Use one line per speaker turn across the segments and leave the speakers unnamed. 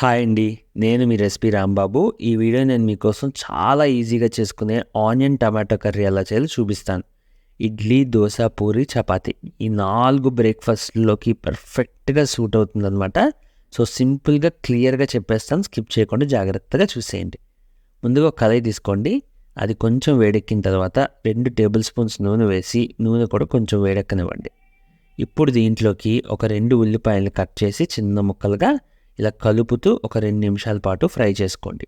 Hi అండి. నేను మీ recipe Rambabu. ఈ వీడియో నేను మీకోసం చాలా ఈజీగా చేసుకునే ఆనియన్ టమాటో కర్రీ ఎలా చేయాలో చూపిస్తాను. ఇడ్లీ, దోస, పూరి, చపాతీ ఈ 4 బ్రేక్‌ఫాస్ట్‌లోకి పర్ఫెక్ట్‌గా సూట్ అవుతుందనమాట. సో, సింపుల్‌గా, క్లియర్‌గా చెప్పేస్తాను. స్కిప్ చేయకుండా జాగ్రత్తగా చూసేయండి. ముందుగా ఒక కడాయి తీసుకోండి. అది కొంచెం వేడెక్కిన తర్వాత 2 టేబుల్ స్పూన్స్ నూనె వేసి, నూనె కూడా కొంచెం వేడెక్కనివ్వండి. ఇప్పుడు దీంట్లోకి ఒక 2 ఉల్లిపాయలు కట్ చేసి చిన్న ముక్కలుగా ఇలా కలుపుతూ ఒక 2 నిమిషాల పాటు ఫ్రై చేసుకోండి.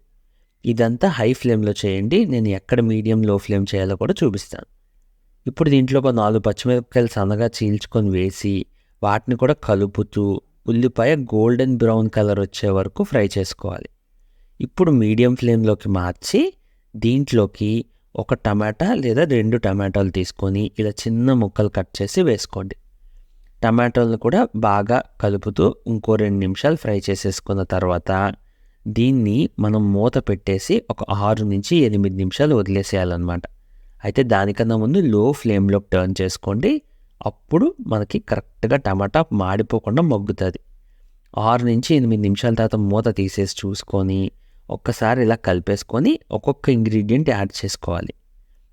ఇదంతా హై ఫ్లేమ్‌లో చేయండి. నేను ఎక్కడ మీడియం, లో ఫ్లేమ్ చేయాలో కూడా చూపిస్తాను. ఇప్పుడు దీంట్లో ఒక 4 పచ్చిమిరపకాయలు సన్నగా చీల్చుకొని వేసి, వాటిని కూడా కలుపుతూ ఉల్లిపాయ గోల్డెన్ బ్రౌన్ కలర్ వచ్చే వరకు ఫ్రై చేసుకోవాలి. ఇప్పుడు మీడియం ఫ్లేమ్‌లోకి మార్చి దీంట్లోకి ఒక టమాటా లేదా 2 టమాటాలు తీసుకొని ఇలా చిన్న ముక్కలు కట్ చేసి వేసుకోండి. టమాటోలను కూడా బాగా కలుపుతూ ఇంకో 2 నిమిషాలు ఫ్రై చేసేసుకున్న తర్వాత దీన్ని మనం మూత పెట్టేసి ఒక 6-8 నిమిషాలు వదిలేసేయాలన్నమాట. అయితే దానికన్నా ముందు లో ఫ్లేమ్‌లోకి టర్న్ చేసుకోండి. అప్పుడు మనకి కరెక్ట్‌గా టమాటా మాడిపోకుండా మగ్గుతుంది. 6-8 నిమిషాల తర్వాత మూత తీసేసి చూసుకొని ఒక్కసారి ఇలా కలిపేసుకొని ఒక్కొక్క ఇంగ్రీడియంట్ యాడ్ చేసుకోవాలి.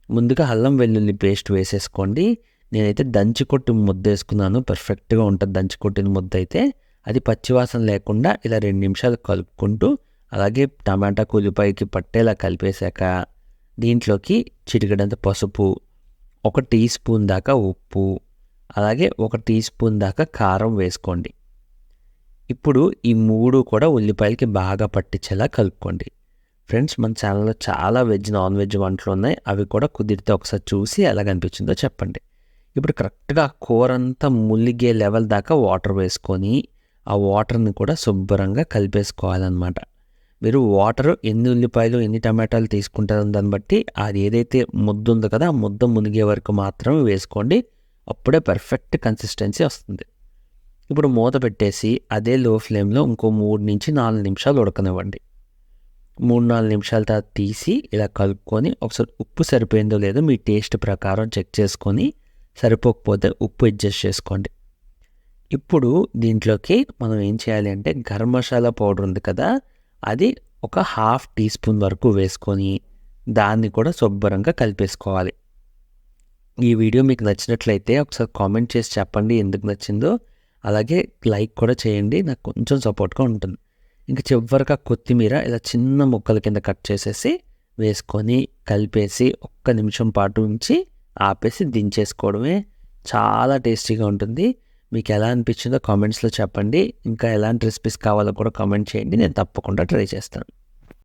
ముందుగా అల్లం వెల్లుల్లి పేస్ట్ వేసేసుకోండి. నేనైతే దంచి కొట్టిన ముద్ద వేసుకున్నాను. పర్ఫెక్ట్‌గా ఉంటుంది దంచి కొట్టిన ముద్ద అయితే. అది పచ్చివాసన లేకుండా ఇలా 2 నిమిషాలు కలుపుకుంటూ అలాగే టమాటాకు, ఉల్లిపాయకి పట్టేలా కలిపేశాక దీంట్లోకి చిటికెడంత పసుపు, 1 టీ స్పూన్ దాకా ఉప్పు, అలాగే 1 టీ స్పూన్ దాకా కారం వేసుకోండి. ఇప్పుడు ఈ 3 కూడా ఉల్లిపాయలకి బాగా పట్టించేలా కలుపుకోండి. ఫ్రెండ్స్, మన ఛానల్‌లో చాలా వెజ్, నాన్ వెజ్ వంటలు ఉన్నాయి. అవి కూడా కుదిరితే ఒకసారి చూసి ఎలాగనిపించిందో చెప్పండి. ఇప్పుడు కరెక్ట్‌గా కూర అంతా ములిగే లెవెల్ దాకా వాటర్ వేసుకొని, ఆ వాటర్‌ని కూడా శుభ్రంగా కలిపేసుకోవాలన్నమాట. మీరు వాటర్ ఎన్ని ఉల్లిపాయలు, ఎన్ని టమాటాలు తీసుకుంటారో దాన్ని బట్టి అది ఏదైతే ముద్ద ఉందో కదా, ఆ ముద్ద మునిగే వరకు మాత్రమే వేసుకోండి. అప్పుడే పర్ఫెక్ట్ కన్సిస్టెన్సీ వస్తుంది. ఇప్పుడు మూత పెట్టేసి అదే లో ఫ్లేమ్‌లో ఇంకో 3-4 నిమిషాలు ఉడకనివ్వండి. 3-4 నిమిషాల తర్వాత తీసి ఇలా కలుపుకొని ఒకసారి ఉప్పు సరిపోయిందో లేదో మీ టేస్ట్ ప్రకారం చెక్ చేసుకొని, సరిపోకపోతే ఉప్పు అడ్జస్ట్ చేసుకోండి. ఇప్పుడు దీంట్లోకి మనం ఏం చేయాలి అంటే గరం మసాలా పౌడర్ ఉంది కదా, అది ఒక ½ టీ స్పూన్ వరకు వేసుకొని దాన్ని కూడా శుభ్రంగా కలిపేసుకోవాలి. ఈ వీడియో మీకు నచ్చినట్లయితే ఒకసారి కామెంట్ చేసి చెప్పండి ఎందుకు నచ్చిందో. అలాగే లైక్ కూడా చేయండి, నాకు కొంచెం సపోర్ట్గా ఉంటుంది. ఇంక చివరిగా కొత్తిమీర ఇలా చిన్న ముక్కల కింద కట్ చేసేసి వేసుకొని కలిపేసి ఒక్క నిమిషం పాటు ఉంచి ఆపేసి దించేసుకోవడమే. చాలా టేస్టీగా ఉంటుంది. మీకు ఎలా అనిపించిందో కామెంట్స్లో చెప్పండి. ఇంకా ఎలాంటి రెసిపీస్ కావాలో కూడా కామెంట్ చేయండి. నేను తప్పకుండా ట్రై చేస్తాను.